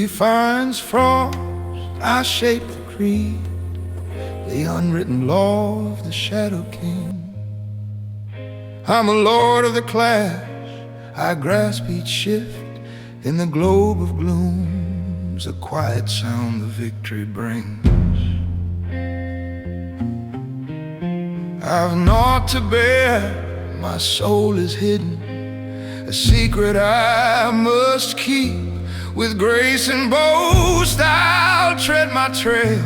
refines frost, I shape the creed, the unwritten law of the Shadow King. I'm a lord of the clash, I grasp each shift in the globe of glooms, a quiet sound the victory brings. I've naught to bear, my soul is hidden, a secret I must keep. With grace and boast I'll tread my trail,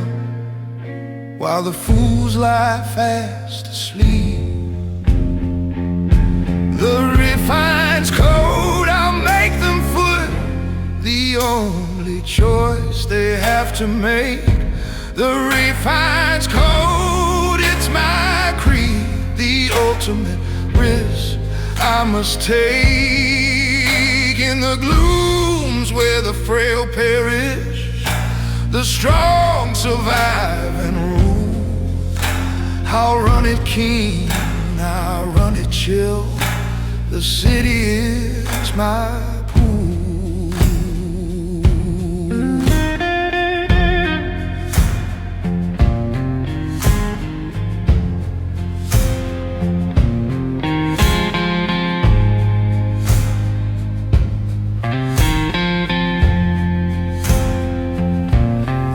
while the fools lie fast asleep. The refine's code, I'll make them foot, the only choice they have to make. The refine's code, it's my creed, the ultimate risk I must take. In the glooms where the frail perish, the strong survive and rule. I'll run it keen, I'll run it chill, the city is my pool.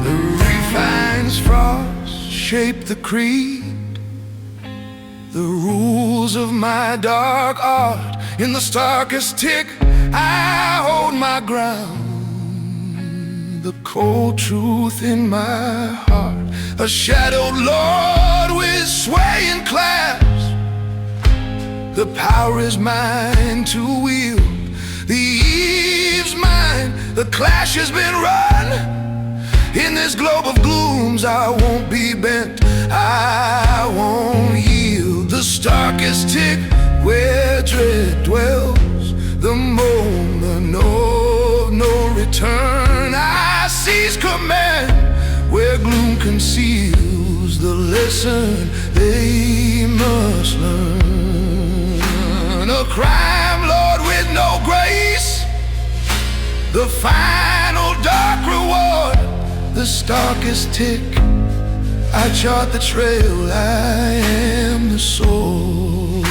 The refine's frost shape the creed, the rules of my dark art. In the starkest tick, I hold my ground, the cold truth in my heart. A shadowed lord with swaying clasp, the power is mine to wield. The eve's mine, the clash has been run. In this globe of glooms I won't be bent, I won't yield. The starkest tick where dread dwells, the moment of no return. I seize command where gloom conceals the lesson they must learn. A crime lord with no grace, the final dark reward. The starkest tick, I chart the trail, I am the soul.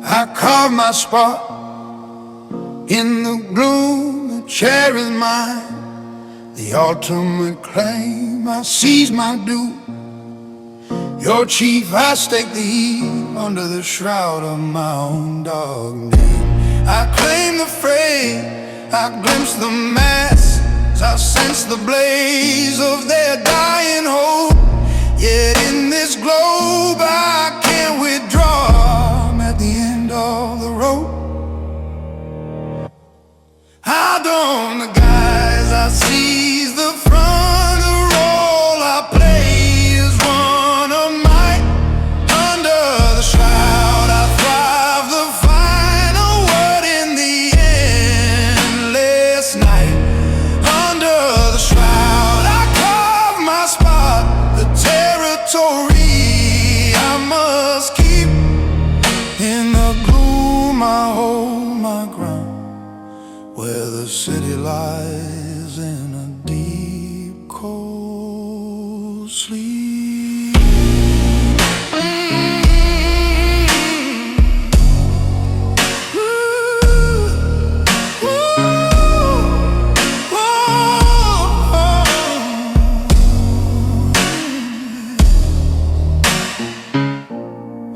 I carve my spot in the gloom, the chair is mine, the ultimate claim, I seize my due. Your chief, I stake the eve under the shroud of my own dog name. I claim the fray, I glimpse the mass, I sense the blaze of their dying hope. Yet in this globe I can't withdraw, I'm at the end of the road. I don the guise, I seize the front, the role I play is one of mine. Under the shroud I thrive, the final word in the endless night. Under the shroud I carve my spot, the territory I must keep. In the gloom I hold my ground, where the city lies in a deep cold sleep.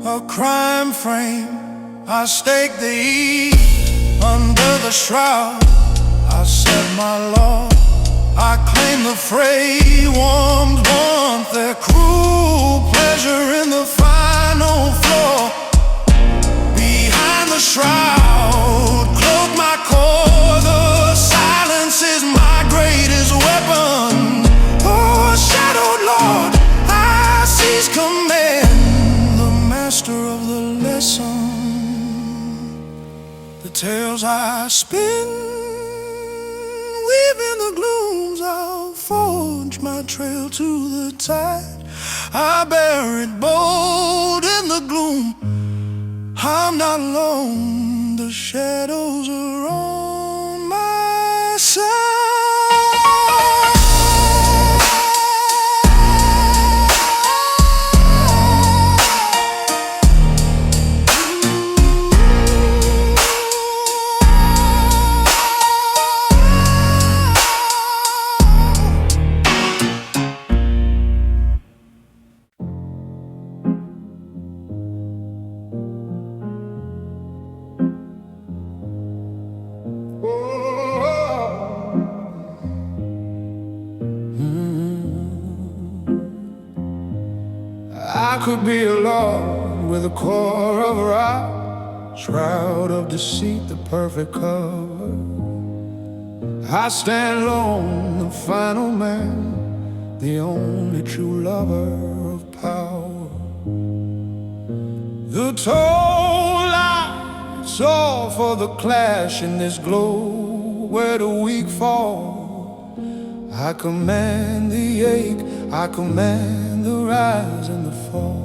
A crime frame, I stake the eve under the shroud. I set my law, I claim the fray. Warmed warmth, their cruel pleasure in the final flaw. tales I spin, weaving the glooms, I'll forge my trail to the tide. I bear it bold in the gloom, I'm not alone, the shadows are on my side. I could be a lord with a core of rock, shroud of deceit, the perfect cover. I stand alone, the final man, the only true lover of power. The toll lights all for the clash in this glow where the weak fall. I command the ache, I command the rise and the fall.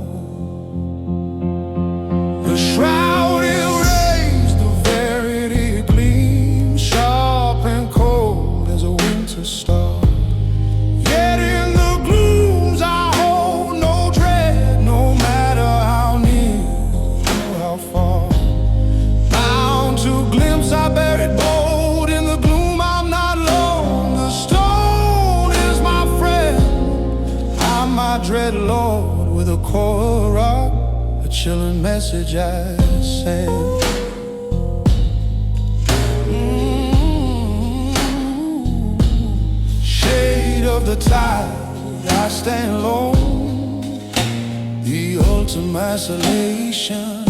The shroud erased, the verity gleams, sharp and cold as a winter star. Yet in the glooms I hold no dread, no matter how near or how far. Bound to glimpse, I bear it bold in the gloom, I'm not alone. The stone is my friend, I'm my dread lord with a core rock, a chilling message I send. Shade of the tide, I stand alone, the ultimate isolation.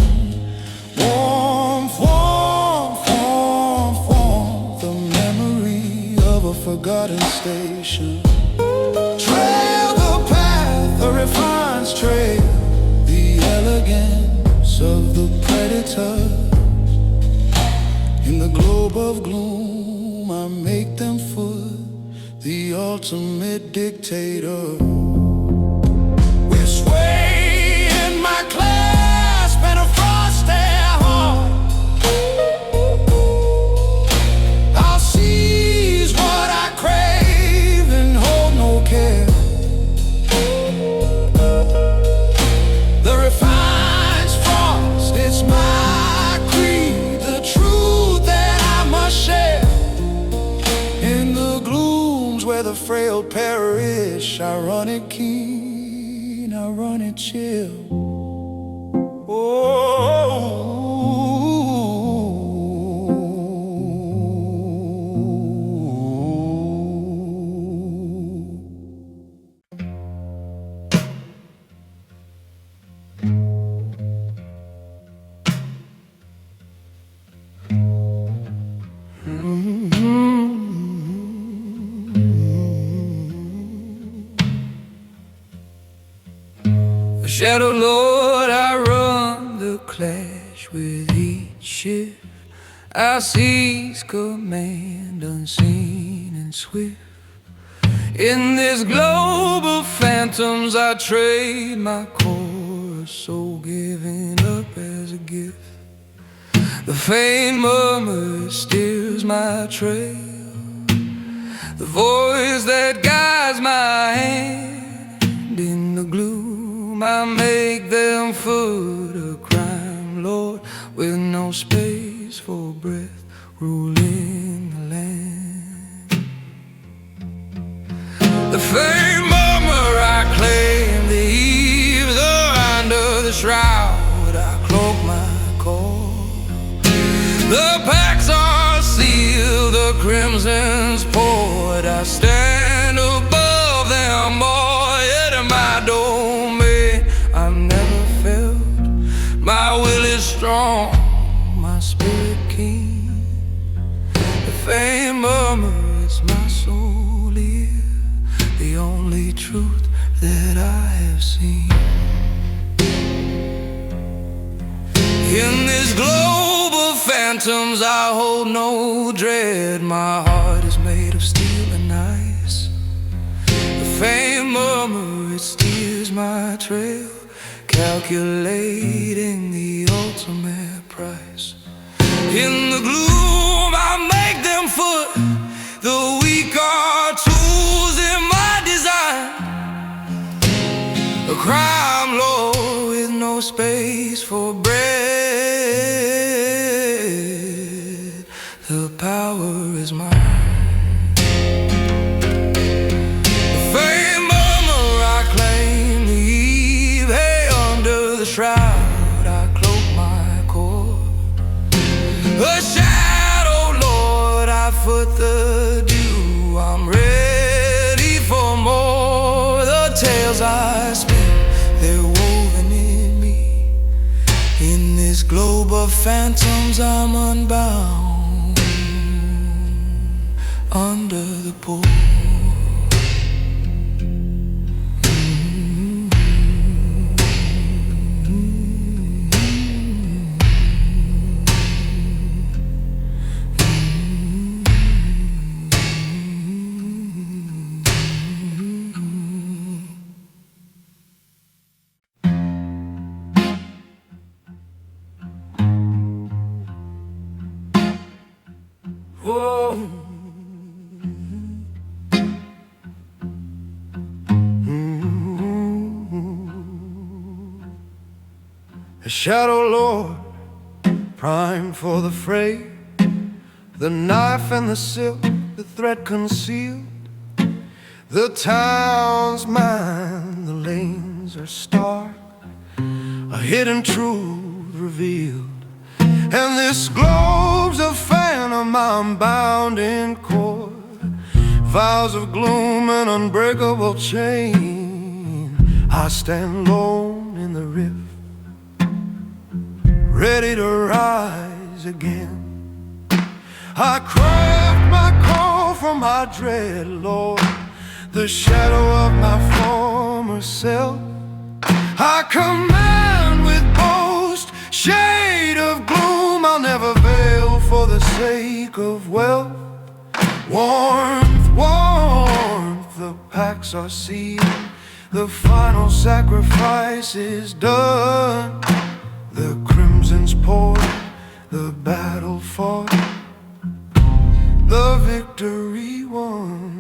Warmth, warmth, warmth, warmth, the memory of a forgotten station. Trail the path, a refined trail, the elegance of the predator. In the globe of gloom, I make them foot, the ultimate dictator. With sway in my clasp and a frosty heart, I'll seize what I crave and hold no care. The refine's frost, it's my creed, the truth that I must share. In the glooms where the frail perish, I run it keen, I run it chill. Shadow Lord, I run the clash with each shift. I seize command unseen and swift. In this globe of phantoms I trade my chorus, soul given up as a gift. The faint murmur steers my trail, the voice that guides my hand. In the gloom I make them foot, a crime lord with no space for breath, ruling the land. The faint murmur I claim, the eaves are under the shroud, I cloak my call. The packs are sealed, the crimson's poured, I stand above them all, yet in my domain I've never felt. My will is strong, my spirit keen. The faint murmur is my soul ear, the only truth that I have seen. In this globe of phantoms, I hold no dread. My heart is made of steel and ice. The faint murmur, it steers my trail, calculating the ultimate price. In the gloom, I make them foot. The weak are tools in my design. A crime lord with no space for bread. The power is mine. The faint murmur, I claim the eve. Hey, under the shroud, I cloak my core. A shadow lord, I foot the dew. I'm ready for more. The tales I spin, they're woven in me. In this globe of phantoms, I'm unbound. Under the pool. Whoa. A shadow lord, primed for the fray. The knife and the silk, the thread concealed. The town's mine, the lanes are stark, a hidden truth revealed. And this globe's a phantom, I'm bound in cord. Vows of gloom and unbreakable chain. I stand lone in the rift, ready to rise again. I craft my call from my dread lord, the shadow of my former self. I command with boast, shade of gloom, I'll never veil for the sake of wealth. Warmth, warmth, the pacts are sealed, the final sacrifice is done. The crimson's poured, the battle fought, the victory won.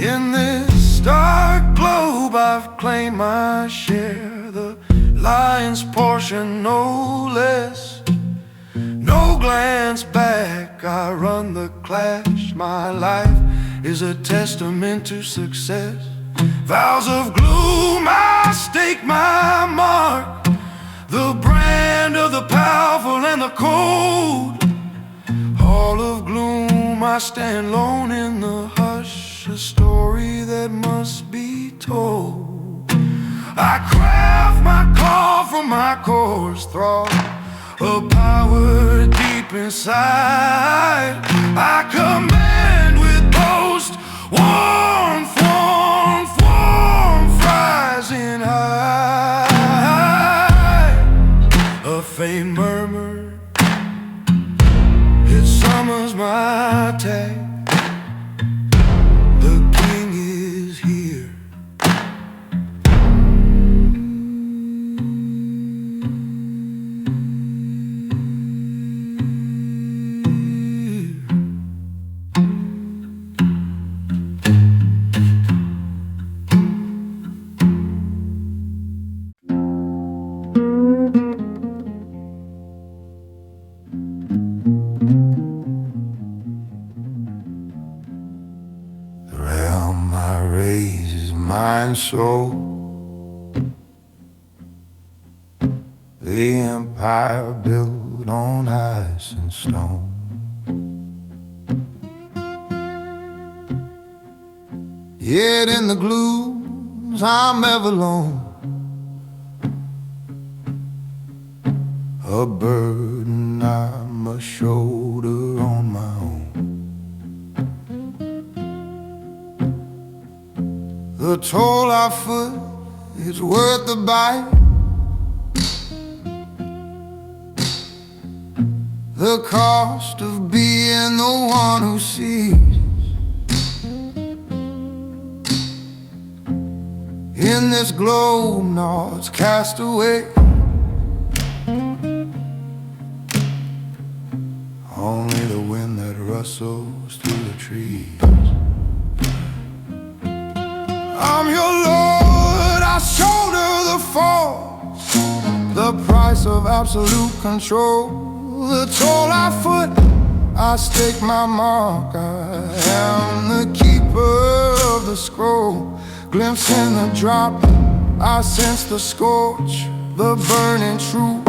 In this dark globe, I've claimed my share, the lion's portion, no less. No glance back, I run the clash. My life is a testament to success. Vows of gloom, I stake my mark, the brand of the powerful and the cold. All of gloom, I stand lone in the hush, a story that must be told. I craft my call from my coarse throat, a power deep inside. I command with boast, warmth, warmth, warmth, rising high. A faint murmur, it summons my tag. The king is here. Mind, soul, the empire built on ice and stone. Yet in the glooms I'm ever alone, a burden I must shoulder on my own. The toll I foot is worth the bite. The cost of being the one who sees. In this globe, North's cast away. Only the wind that rustles through the trees. I'm your Lord, I shoulder the fall, the price of absolute control. The toll I foot, I stake my mark. I am the keeper of the scroll. Glimpse in the drop, I sense the scorch, the burning truth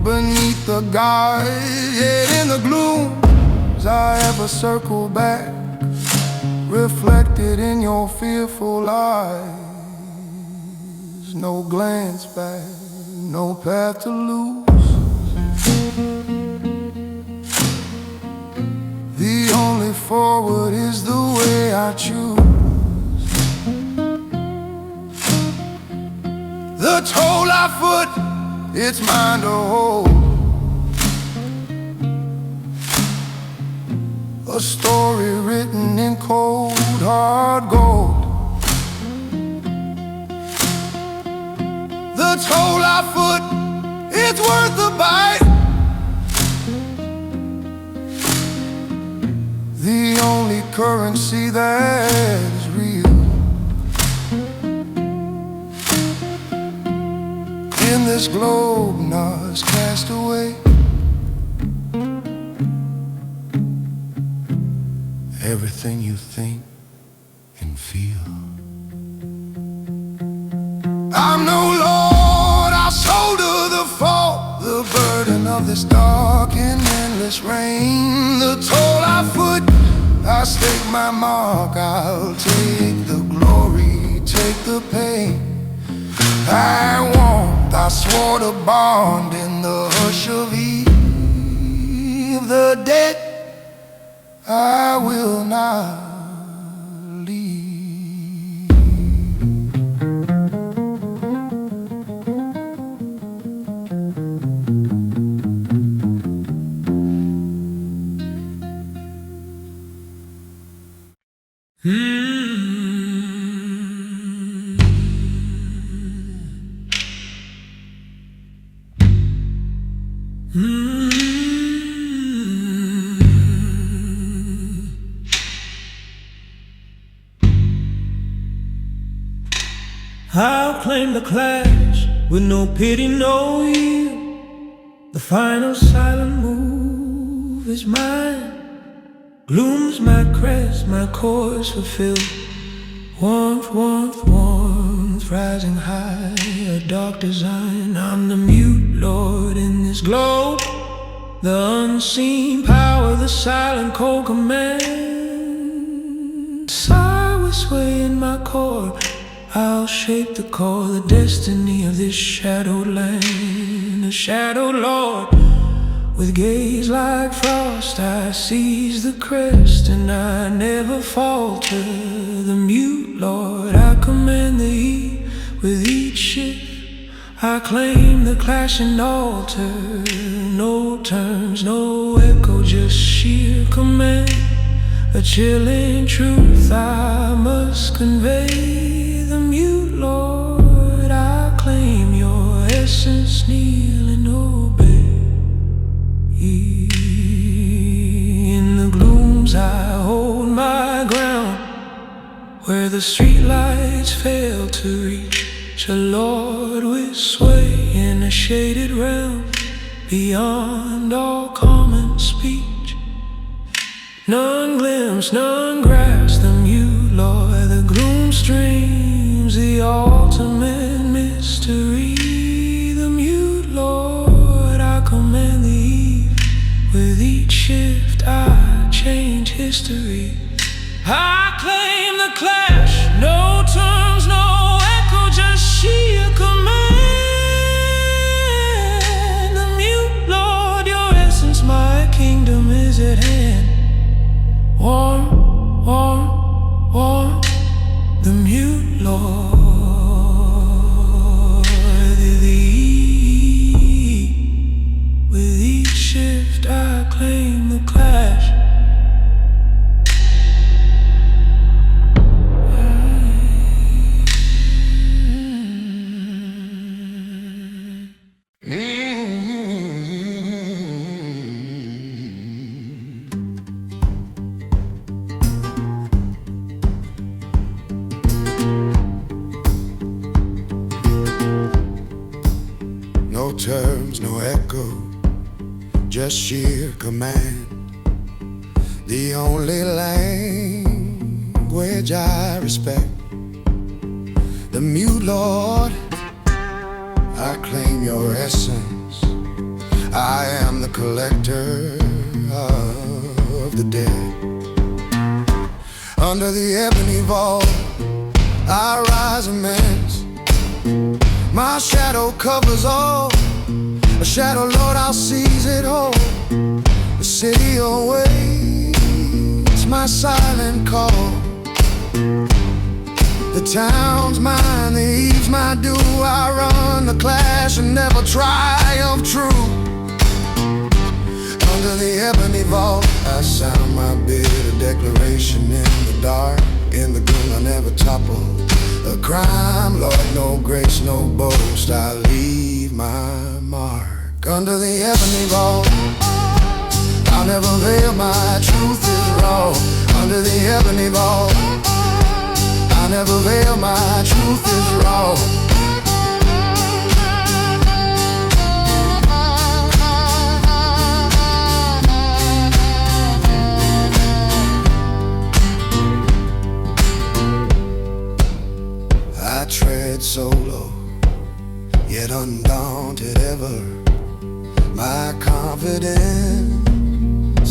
beneath the guide. Yet in the gloom, as I ever circle back, reflected in your fearful eyes. No glance back, no path to lose. The only forward is the way I choose. The toll I foot, it's mine to hold. A story written in cold, hard gold. The toll I foot, it's worth the bite. The only currency that is real. In this globe, North's cast away. Everything you think and feel. I'm no Lord, I shoulder the fault, the burden of this dark and endless rain. The toll I foot, I stake my mark. I'll take the glory, take the pain. I swore to bond in the hush of eve. The dead I will not leave. I'll claim the clash with no pity, no yield. The final silent move is mine. Gloom's my crest, my course fulfilled. Warmth, warmth, warmth, rising high, a dark design. I'm the mute lord in this globe, the unseen power, the silent cold command. Silent sway in my core, I'll shape the core, the destiny of this shadowed land. A shadowed lord, with gaze like frost, I seize the crest and I never falter. The mute lord, I command the heat with each shift. I claim the clashing altar. No terms, no echo, just sheer command. A chilling truth I must convey. The mute lord, I claim your essence, kneel and obey. In the glooms I hold my ground, where the streetlights fail to reach. A lord with sway in a shaded realm, beyond all common speech. None glimpse, none grasp the mute lord. The gloom streams, the ultimate mystery. The mute lord, I command the eve. With each shift I change history. I claim the clash, no terms, no echo, just sheer command. The mute Lord. With each shift I claim the clash. No terms, no echo, just sheer command. The only language I respect. The mute, Lord, I claim your essence. I am the collector of the dead. Under the ebony vault, I rise immense. My shadow covers all. A shadow, Lord, I'll seize it all. The city awaits my silent call. The town's mine, the eve's my due. I run the clash and never triumph true. Under the ebony vault, I sound my bitter declaration in the dark. In the gloom, I never topple a crime, Lord, no grace, no boast. I leave my mark. Under the ebony vault, I'll never veil, my truth is raw. Under the ebony vault, I'll never veil, my truth is raw. I tread solo, yet undaunted ever. My confidence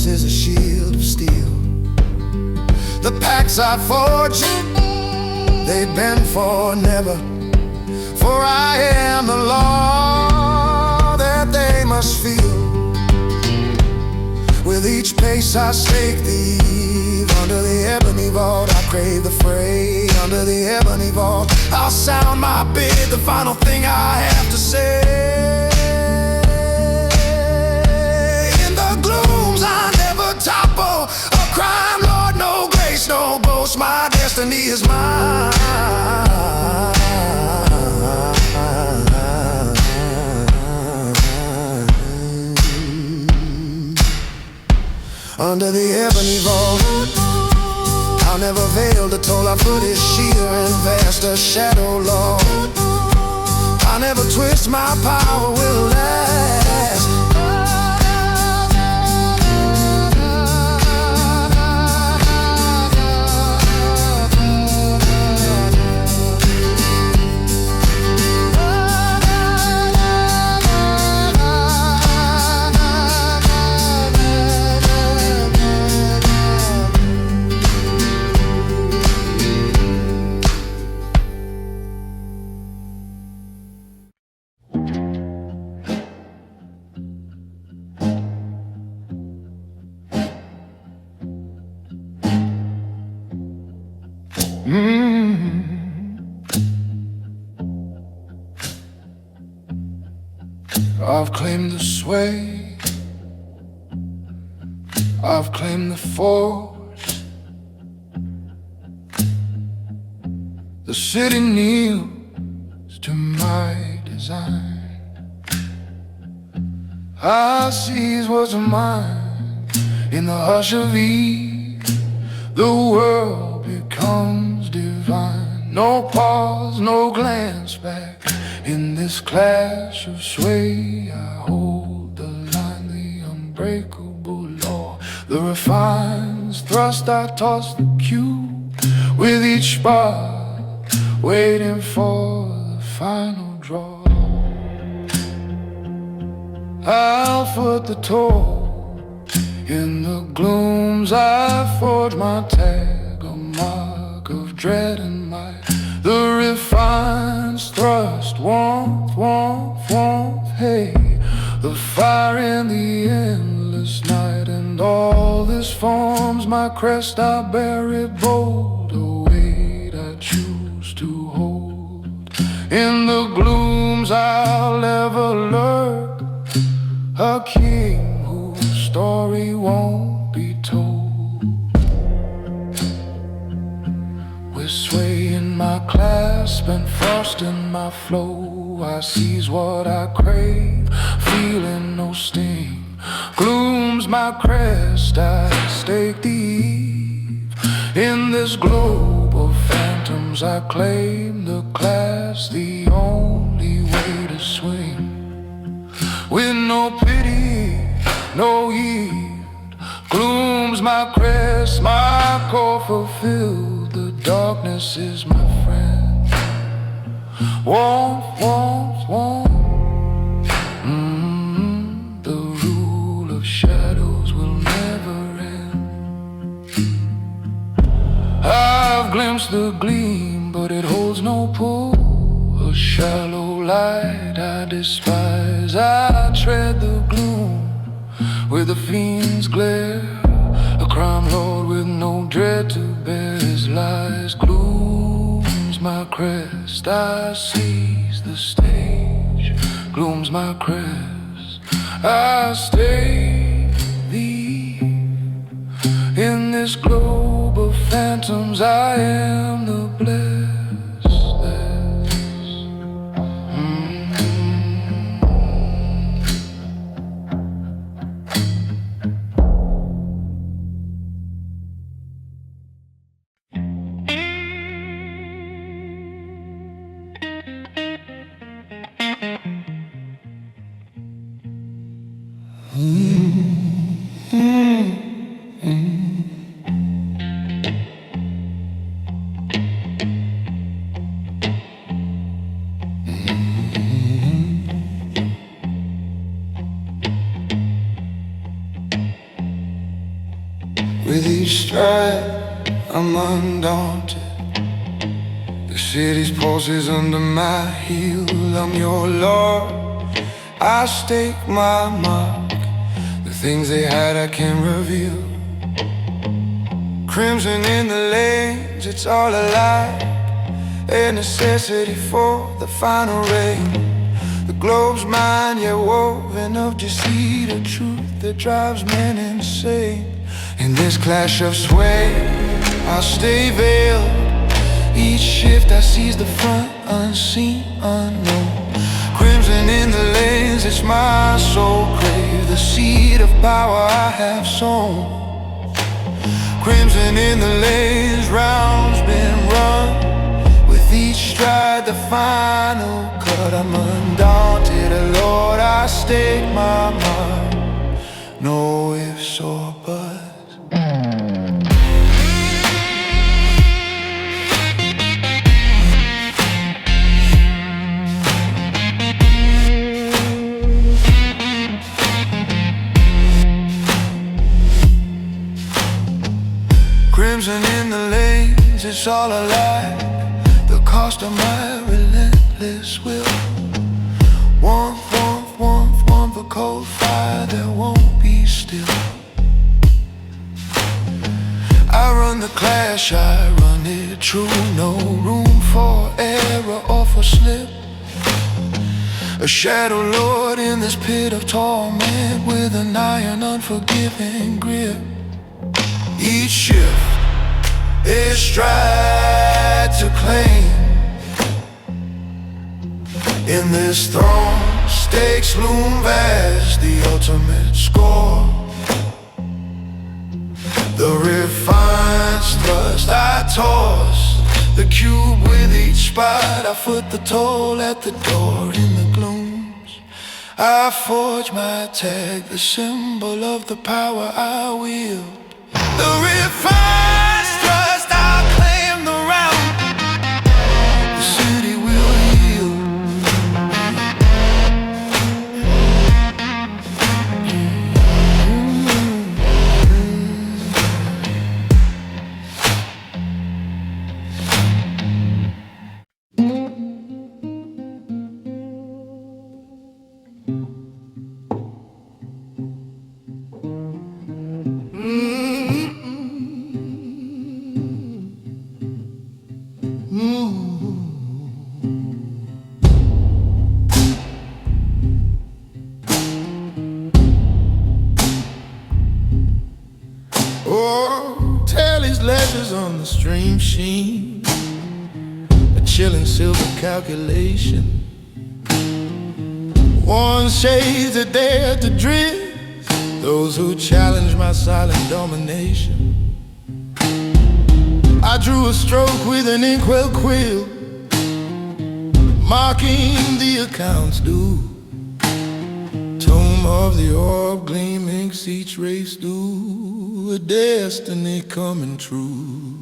is a shield of steel. The pacts I forge, they've been for never. For I am the law that they must feel. With each pace I stake the eve. Under the ebony vault, I crave the fray. Under the ebony vault, I'll sound my bid, the final thing I have to say. In the glooms, I never topple a crime, Lord, no grace, no boast. My destiny is mine. Under the ebony vault, I'll never veil the toll. Our foot is sheer and vast, a shadow long. I'll never twist, my power will last. I've claimed the sway, I've claimed the force. The city kneels to my design. I seize what's mine. In the hush of eve, the world becomes divine. No pause, no glance back. In this clash of sway, I hold the line, the unbreakable law. The refined thrust, I toss the cue. With each spark, waiting for the final draw. I'll foot the toll. In the glooms, I forge my tag, a mark of dread and might. The refined thrust, warmth, warmth, warmth, hey. The fire in the endless night. And all this forms my crest. I bear it bold, a weight I choose to hold. In the glooms I'll ever lurk, a king whose story won't be told. With sway in my clasp and frost in my flow, I seize what I crave, feeling no sting. Gloom's my crest, I stake the eve. In this globe of phantoms I claim the class, the only way to swing. With no pity, no heed, gloom's my crest, my core fulfilled. The darkness is my friend. Warmth, warmth, warmth. The rule of shadows will never end. I've glimpsed the gleam, but it holds no pull. A shallow light I despise. I tread the gloom with the fiend's glare, a crime lord with no dread to bear his lies. Gloom's my crest, I seize the stage. Gloom's my crest, I stay thee. In this globe of phantoms I am the blessed. With each stride, I'm undaunted. The city's pulses under my heel. I'm your lord, I stake my mark. The things they hide I can reveal. Crimson in the lanes, it's all a lie, a necessity for the final rain. The globe's mine, yet woven of deceit, a truth that drives men insane. In this clash of sway, I'll stay veiled. Each shift I seize the front, unseen, unknown. Crimson in the lanes, it's my soul crave, the seed of power I have sown. Crimson in the lanes, rounds been run. With each stride, the final cut. I'm undaunted, Lord, I stake my mind. No ifs or buts. Crimson in the lanes, it's all a lie, the cost of my relentless will. Warmth, warmth, warmth, warmth, a cold fire that won't be still. I run the clash, I run it true, no room for error or for slip. A shadow lord in this pit of torment, with an iron unforgiving grip. Each shift is stride to claim. In this throne, stakes loom vast, the ultimate score. The refined thrust I toss, the cube with each spot. I foot the toll at the door in the glooms. I forge my tag, the symbol of the power I wield. The refined thrust, I'll claim the realm. The city will yield. machine, a chilling silver calculation. One shades that dare to drift those who challenge my silent domination. I drew a stroke with an inkwell quill, marking the accounts due. Tome of the orb gleam inks each race due, a destiny coming true.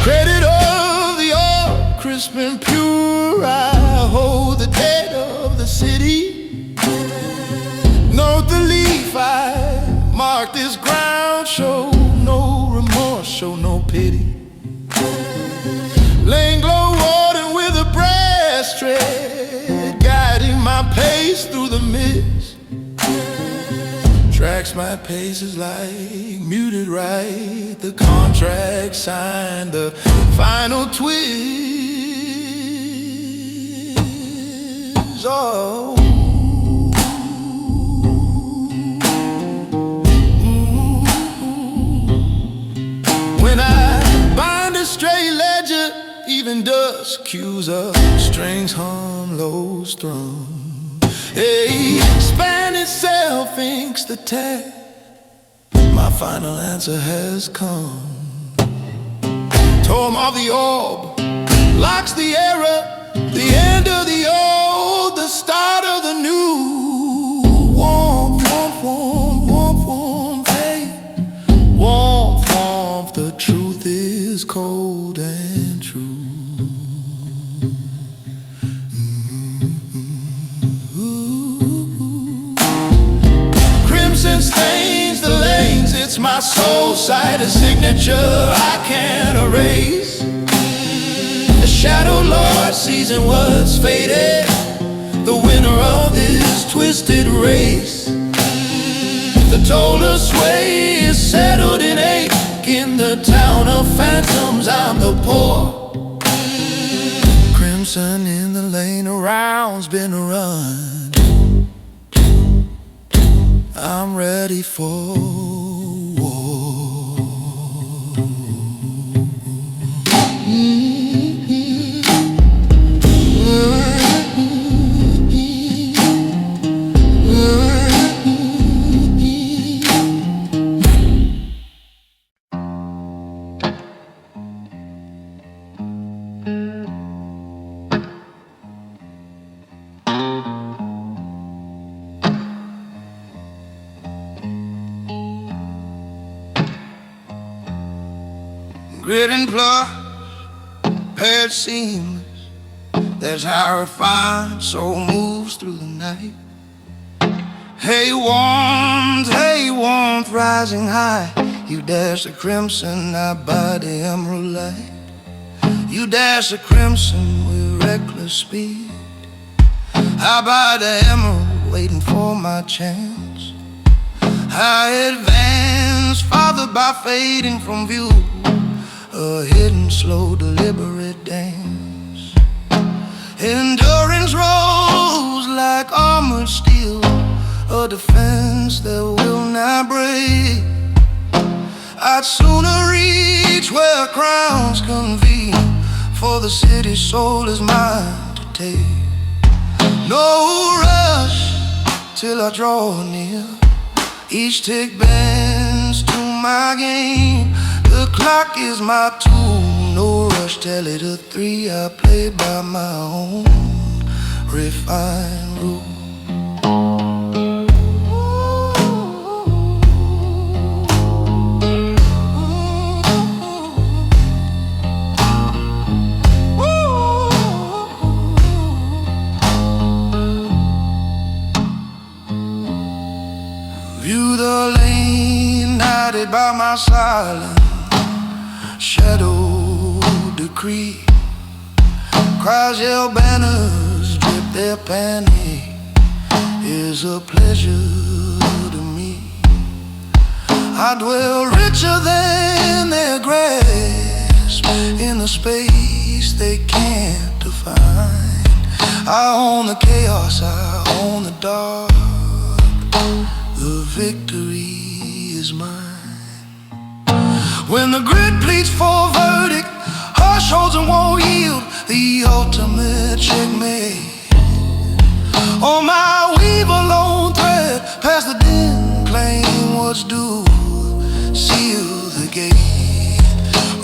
Credit of the orb, crisp and pure, I hold the dead of the city. Note the leaf, I mark this ground, show no remorse, show no pity. Lane glow warden with a brass tread, guiding my pace through the mist. Tracks my paces like muted right, the contract signed, the final twist. Oh. When I bind a stray ledger, even dusk cues up, strings hum, low strum. A Spanish self inks the tag, my final answer has come. Tome of the orb locks the era, the end of the old, the start of the new. Warmth, warmth, warmth, warmth, warmth, hey. Warmth, warmth, the truth is cold and true. Crimson stains the lanes, it's my soul sight, a signature I can't erase. The Shadow Lord seizing what's faded, the winner of this twisted race. The toll of sway is settled in ache, in the town of phantoms I'm the poor. Crimson in the lane, around's been run, I'm ready for war. Grit and plush, paired seamless, that's how a refined soul moves through the night. Hey warmth rising high, you dash the crimson, I buy the emerald light. You dash the crimson with reckless speed, I buy the emerald waiting for my chance. I advance, fathered by fading from view, a hidden, slow, deliberate dance. Endurance rose like armored steel, a defense that will not break. I'd sooner reach where crowns convene, for the city's soul is mine to take. No rush till I draw near, each tick bends to my game. The clock is my tool, no rush, tell it a 3. I play by my own refined rule. View the lane guided by my silence, shadow decree. Cries, yell, banners drip their panic, is a pleasure to me. I dwell richer than their grasp, in a space they can't define. I own the chaos, I own the dark, the victory is mine. When the grid pleads for verdict, hush holds and won't yield, the ultimate checkmate. On my weave a lone thread, past the din, claim what's due, seal the gate.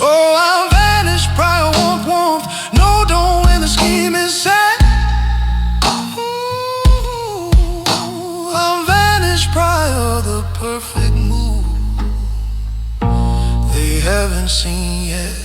Oh, I'm vanished, prior warmth, no, don't when the scheme is set. I'm vanished prior the perfect move they haven't seen yet.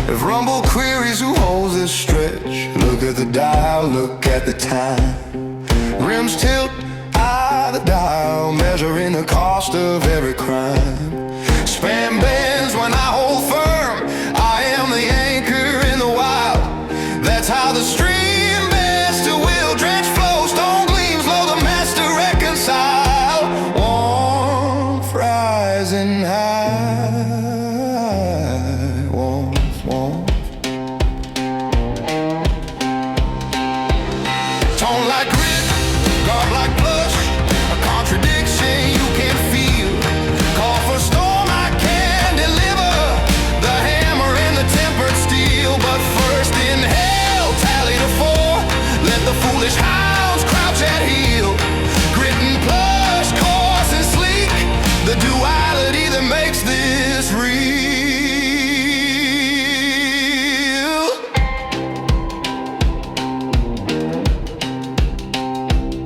If rumble queries who holds this stretch, look at the dial, look at the time. Rims tilt, eye the dial, measuring the cost of every crime. Span bends when I hold firm, I am the anchor in the wild. That's how the stream bends to will, drench flow, stone gleams low, the master reconcile. Warmth rising high, warmth, warmth. Tone like grit, garb like blush, a contradiction you can't feel. Call for storm, I can deliver the hammer and the tempered steel. But first inhale, tally to 4, let the foolish hounds crouch at heel. Grit and plush, coarse and sleek, the duality that makes this real.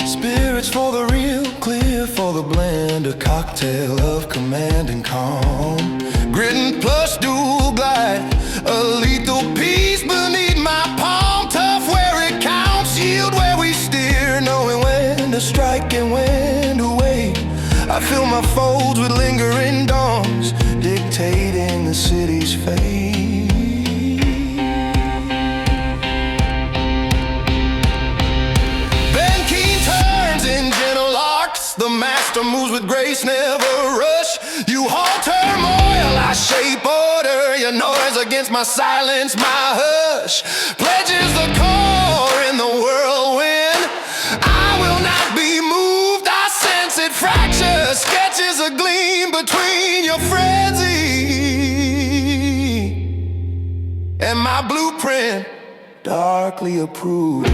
Spirits for the real, clear for the blend, a cocktail of command and calm. Grit and plush dual glide, a lethal piece beneath my palm. Tough where it counts, yield where we steer, knowing when to strike and when to wait. I fill my folds with lingering dawns, dictating the city's fate. The master moves with grace, never rush. You halt turmoil, I shape order. Your noise against my silence, my hush. Pledges the core in the whirlwind. I will not be moved, I sense it fracture. Sketches a gleam between your frenzy and my blueprint, darkly approved.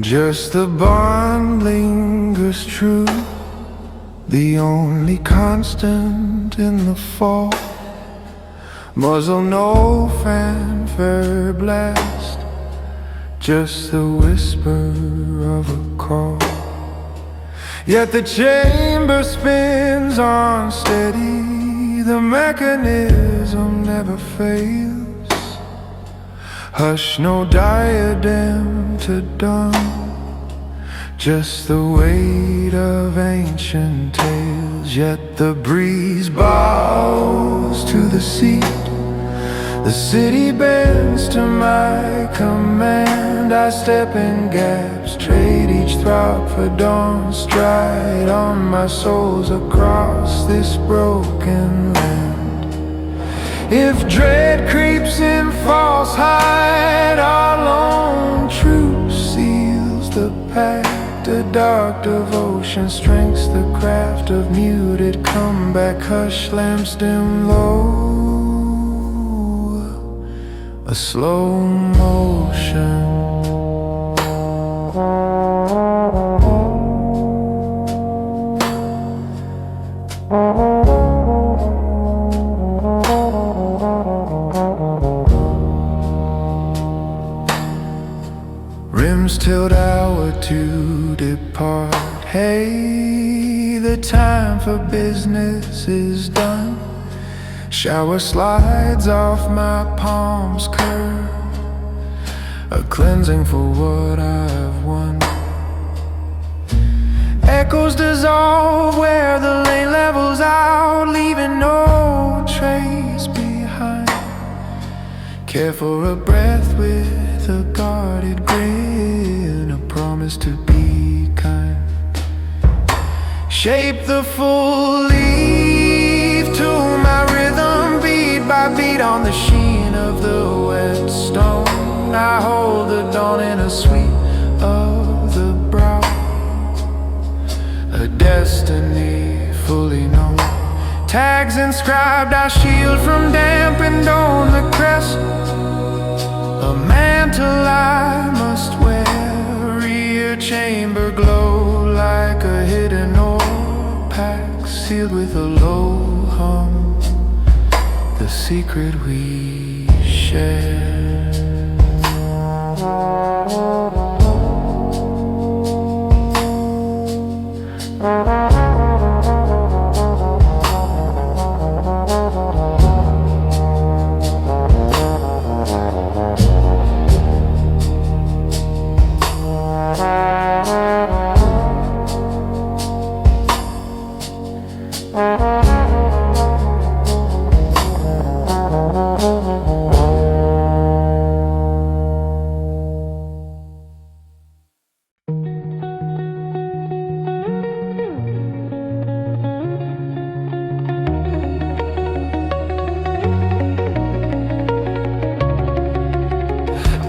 Just the bond lingers true, the only constant in the fall. Muzzle no fanfare blast, just the whisper of a call. Yet the chamber spins on steady, the mechanism never fails. Hush, no diadem to don, just the weight of ancient tales. Yet the breeze bows to the seat, the city bends to my command. I step in gaps, trade each throb for dawn, stride on my soles across this broken land. If dread creeps in false hide, our lone truce seals the pact. A dark devotion strengths the craft of muted comeback. Hush, lamps dim low, a slow motion. Rims tilt hour to depart. Hey, the time for business is done. Shower slides off my palms curve, a cleansing for what I've won. Echoes dissolve where the lane levels out, leaving no trace behind. Care for a breath with a guarded grin, a promise to be kind. Shape the full leaf to my rhythm, beat by beat on the sheen of the wet stone. I hold the dawn in a sweep of the brow, a destiny fully known. Tags inscribed, I shield from damp and on the crest, a mantle I must wear. Rear chamber glow like a hidden ore pack, sealed with a low hum, the secret we share.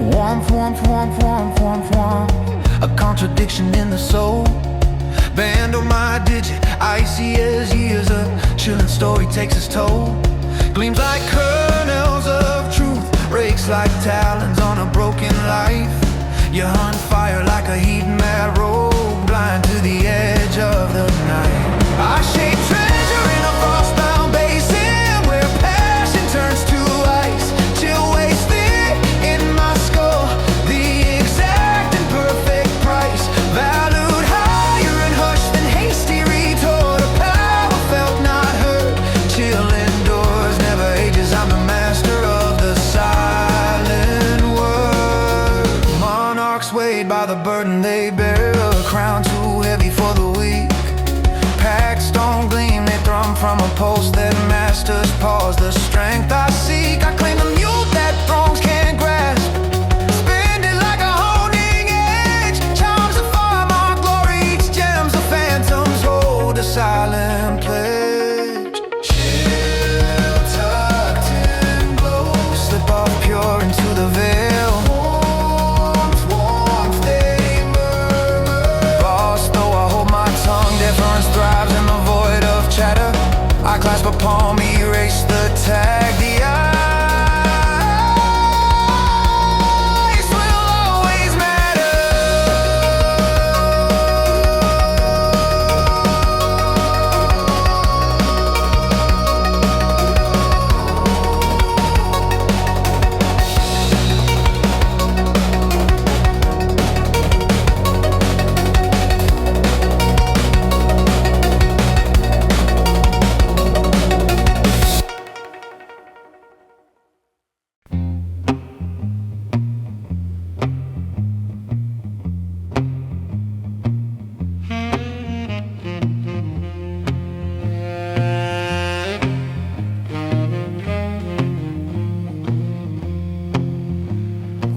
Warmth, warmth, warmth, warmth, warmth, warmth, a contradiction in the soul. Band on my digit, icy as years, a chilling story takes its toll. Gleams like kernels of truth, rakes like talons on a broken life. You hunt fire like a heat mad rogue, blind to the edge of the night. I shape treasure in a frostbound basin, where passion turns to ice. Chill waist thick in my skull, the exact and perfect price. Valued higher and hushed than hasty retort, a power felt not heard. Chill indoors, never ages, I'm the master of the silent word. Monarchs weighed by the burden they bear, a crown too heavy for the weak. Packed stone gleam, they thrum from a pulse that masters pause. The strength I seek, I claim the mule that throngs can't grasp. Spend it like a honing edge, charms of fire, my glory, each gems of phantoms hold a silent pledge. Chill, tucked in glow, slip off pure into the veil. Warmth, warmth, they murmur. Lost though I hold my tongue, deference thrives in the void of chatter. I clasp a palm, erase the tag. The ice will always matter.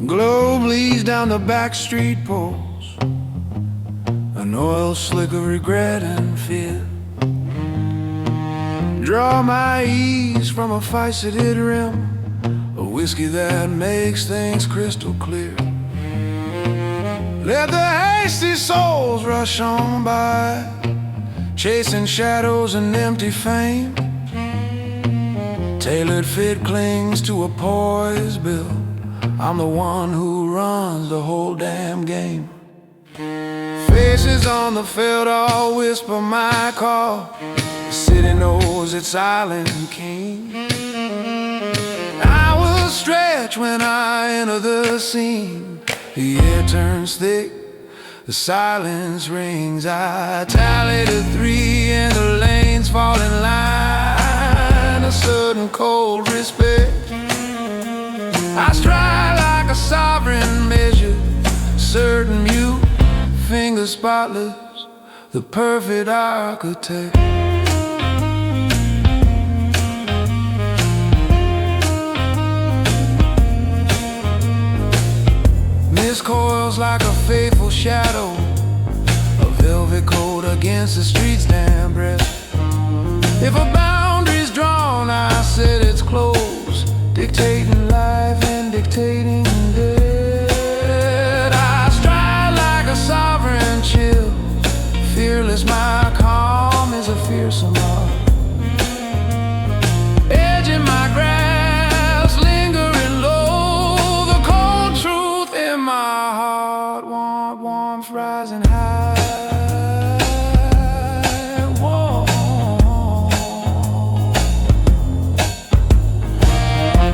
Glow bleeds down the back street poles, an oil slick of regret and fear. Draw my ease from a faceted rim, a whiskey that makes things crystal clear. Let the hasty souls rush on by, chasing shadows and empty fame. Tailored fit clings to a poised bill, I'm the one who runs the whole damn game. Faces on the field all whisper my call. The city knows its silent king. I will stretch when I enter the scene. The air turns thick, the silence rings. I tally to 3 and the lanes fall in line. A certain cold respect. I stride like a sovereign measure, certain mute, finger spotless, the perfect architect. Mist coils like a faithful shadow, a velvet coat against the street's damn breath. If a boundary's drawn, I said it's closed, dictating life and dictating death. I stride like a sovereign chill, fearless, my calm is a fearsome heart. Edging my grass, lingering low, the cold truth in my heart. Want warmth rising high.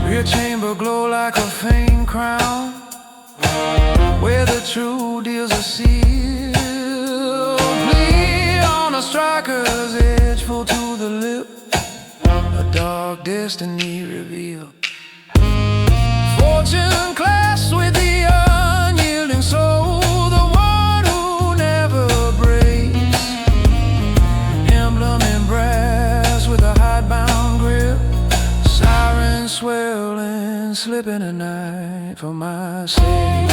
Rear chamber glow like a faint crown, where the true deals are sealed. Plea on a striker's edge, full to the lip, a dark destiny revealed. Fortune clashed with the unyielding soul, the one who never breaks. Emblem in brass with a hidebound grip, sirens swirling, slipping a night for my sake.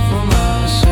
For my sake.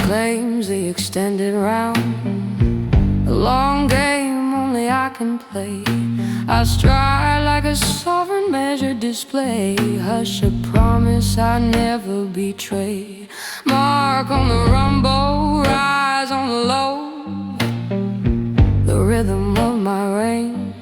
Claims the extended round, a long game only I can play. I stride like a sovereign measure display. Hush, a promise I never betray. Mark on the rumble, rise on the low, the rhythm of my reign.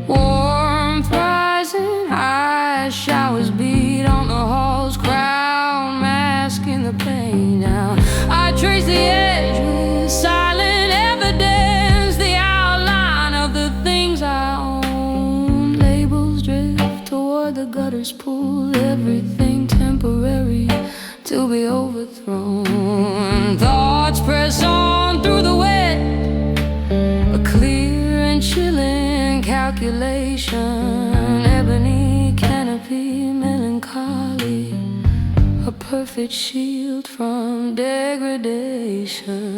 Warmth rising high, showers beat on the hall's crown, masking the pain. Now I trace the edge with silent evidence, the outline of the things I own. Labels drift toward the gutter's pool, everything temporary to be overthrown. Thoughts press on through the wet, a clear and chilling calculation. Ebony canopy, melancholy, a perfect shield from degradation.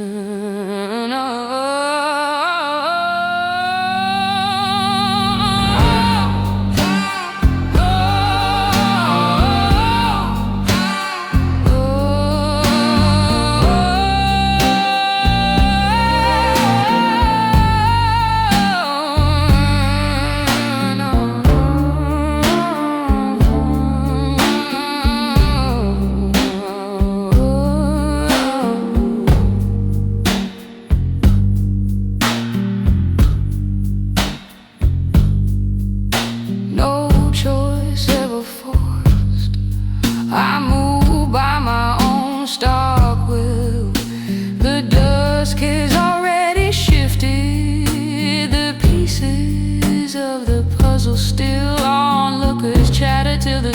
Still onlookers chatter till the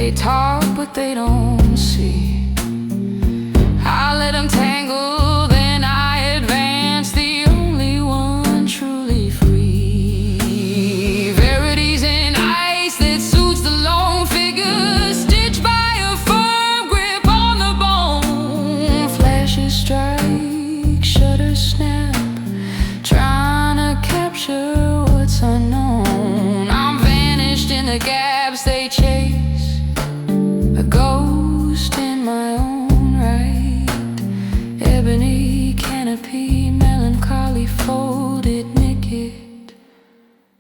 They talk, but they don't see. I let them tangle, then I advance, the only one truly free. Verities in ice that suits the lone figure, stitched by a firm grip on the bone. Flashes strike, shutters snap, trying to capture what's unknown. I'm vanished in the gaps they chase, a ghost in my own right. Ebony canopy, melancholy folded naked,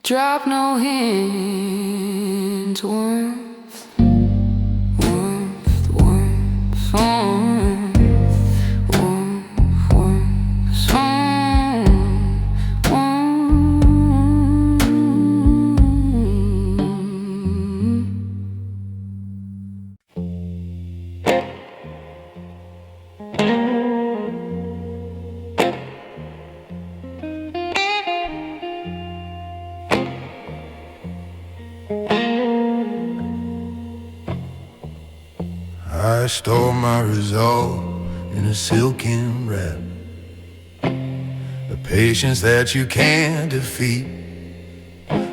drop no hint. Warmth, warmth, warmth, warmth, warmth, warmth, I store my resolve in a silken wrap, the patience that you can't defeat.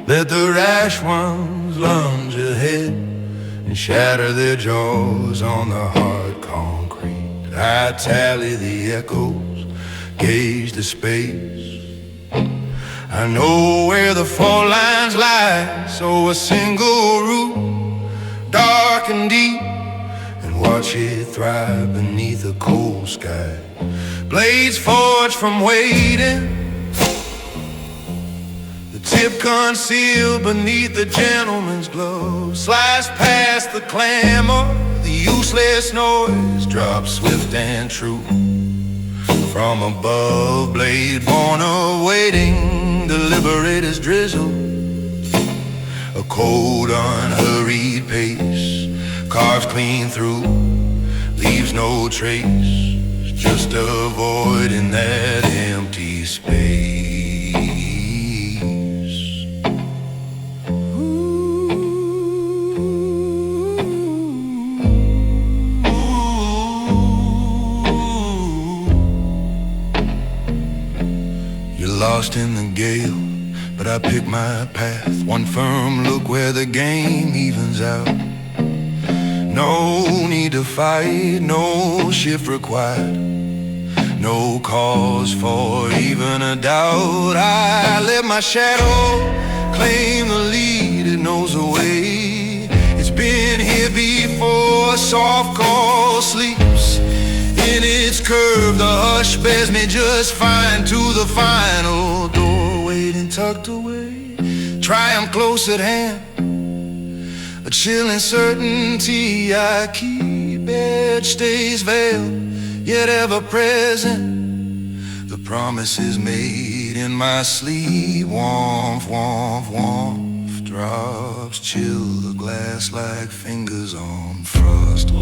Let the rash ones lunge ahead and shatter their jaws on the hard concrete. I tally the echoes, gauge the space. I know where the fault lines lie, so a single root, dark and deep, watch it thrive beneath a cold sky. Blades forged from waiting, the tip concealed beneath the gentleman's glove. Slice past the clamor, the useless noise, drop swift and true from above. Blade born of waiting, the liberator's drizzle, a cold unhurried pace, carves clean through, leaves no trace, just a void in that empty space. Ooh. You're lost in the gale, but I pick my path, one firm look where the game evens out. No need to fight, no shift required, no cause for even a doubt. I let my shadow claim the lead, it knows the way. It's been here before, soft call sleeps in its curve. The hush bears me just fine to the final door, waiting tucked away, triumph close at hand. A chill uncertainty I keep, edge stays veiled, yet ever present. The promise is made in my sleep. Warmth, warmth, warmth, drops chill the glass like fingers on frost.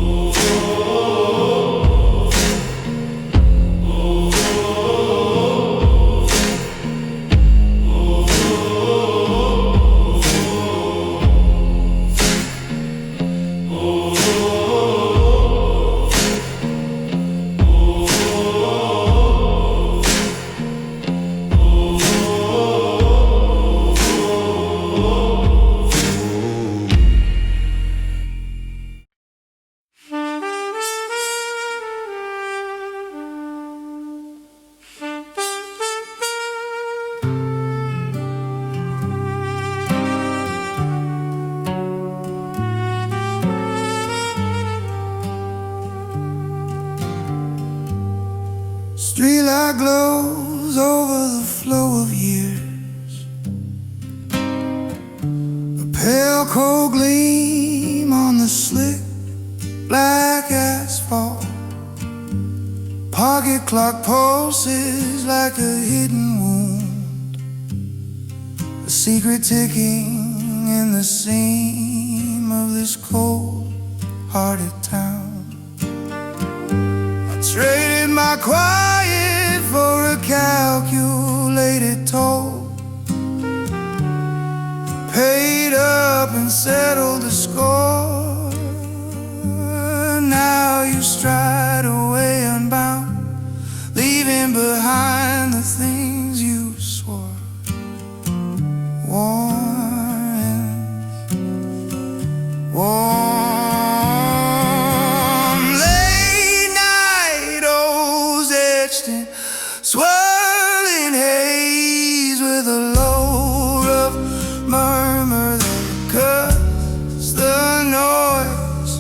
Streetlight glows over the flow of years, a pale cold gleam on the slick black asphalt. Pocket clock pulses like a hidden wound, a secret ticking in the seam of this cold-hearted town. I traded my quiet for a calculated toll, paid up and settled the score. warm late night o's etched in swirling haze, with a low rough murmur that cuts the noise.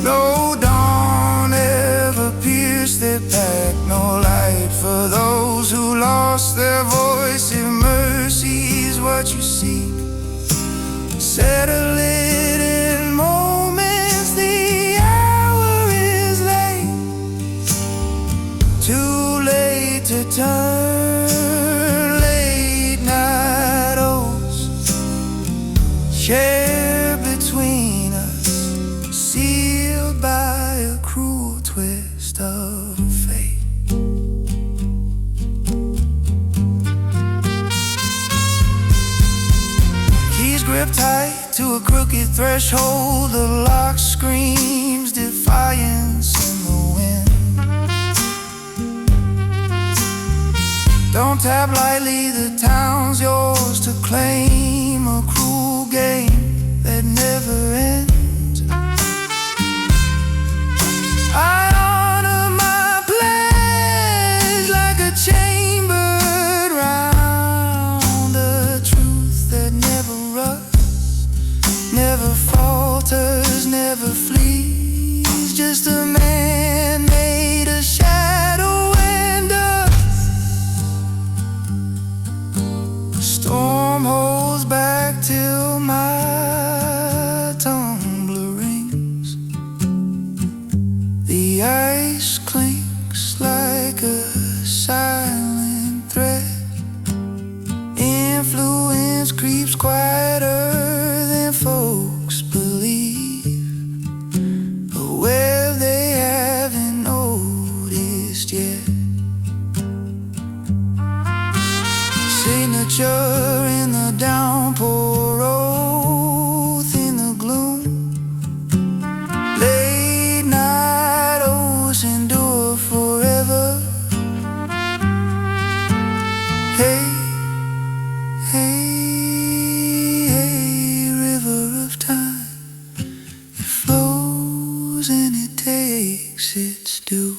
No dawn ever pierced their pack, no light for those who lost their voice. If mercy is what you seek, settle it in moments. The hour is late, too late to turn. Late night oats share between us, sealed by a cruel twist of fate. Keys grip tight to a crooked threshold, the lock screams defiance in the wind. Don't tap lightly, the town's yours to claim, a cruel game that never ends. I honor my pledge like a chambered round, a truth that never rusts, never falters, never flees. Just a man made of shadow and dust. The storm holds back till my tumbler rings. The ice clinks like a silent thread. Influence creeps quieter than folks believe, a web they haven't noticed yet. Signature in the downpour, oath in the gloom. Late night oaths endure forever. Hey, hey, hey, river of time, it flows and it takes its due.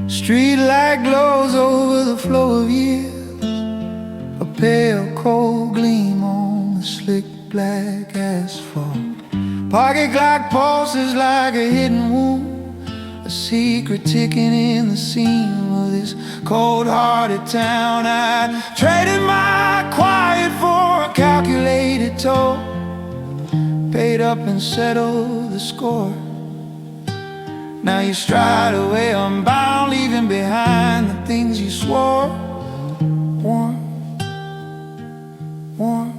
Street light glows over the flow of years, a pale cold gleam on the slick black asphalt. Pocket clock pulses like a hidden wound, a secret ticking in the seam of this cold-hearted town. I traded my quiet for a calculated toll, paid up and settled the score. Now you stride away unbound, leaving behind the things you swore. Warm, warm.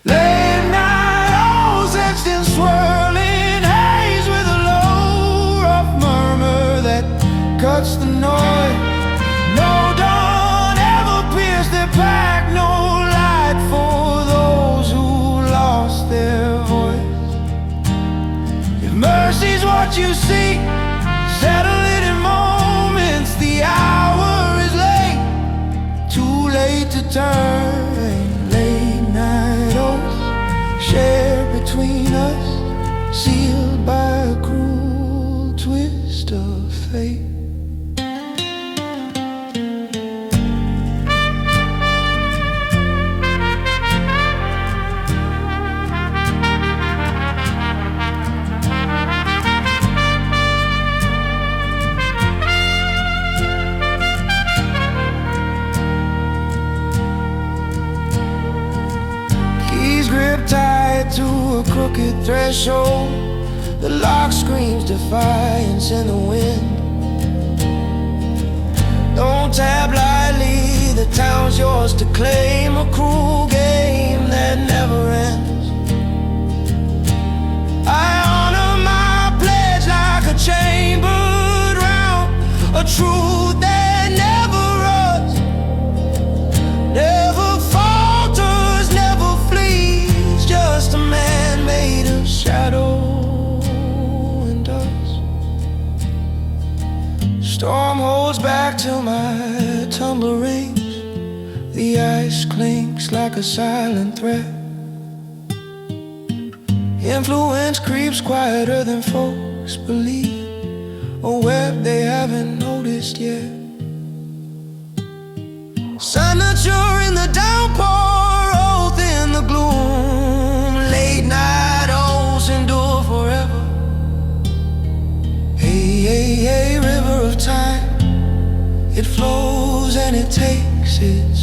Late night owls etched in swirling haze, with a low rough murmur that cuts the noise. No dawn ever pierced their pack, no light for those who lost their voice. If mercy's what you seek, settle it in moments. The hour is late, too late to turn. Late night oaths share between us, sealed by a cruel twist of fate. Tied to a crooked threshold, The lock screams defiance in the wind. Don't tap lightly, the town's yours to claim. A cruel game that never ends. I honor my pledge like a chambered round, a truth that never runs, never falters, never flees. Just a man made of shadow and dust. Storm holds back till my tumbler rings. The ice clinks like a silent threat. Influence creeps quieter than folks believe, a web they haven't noticed yet. Signature in the downpour, oath in the gloom. Late night oaths endure forever. Hey, hey, hey, river of time, it flows and it takes its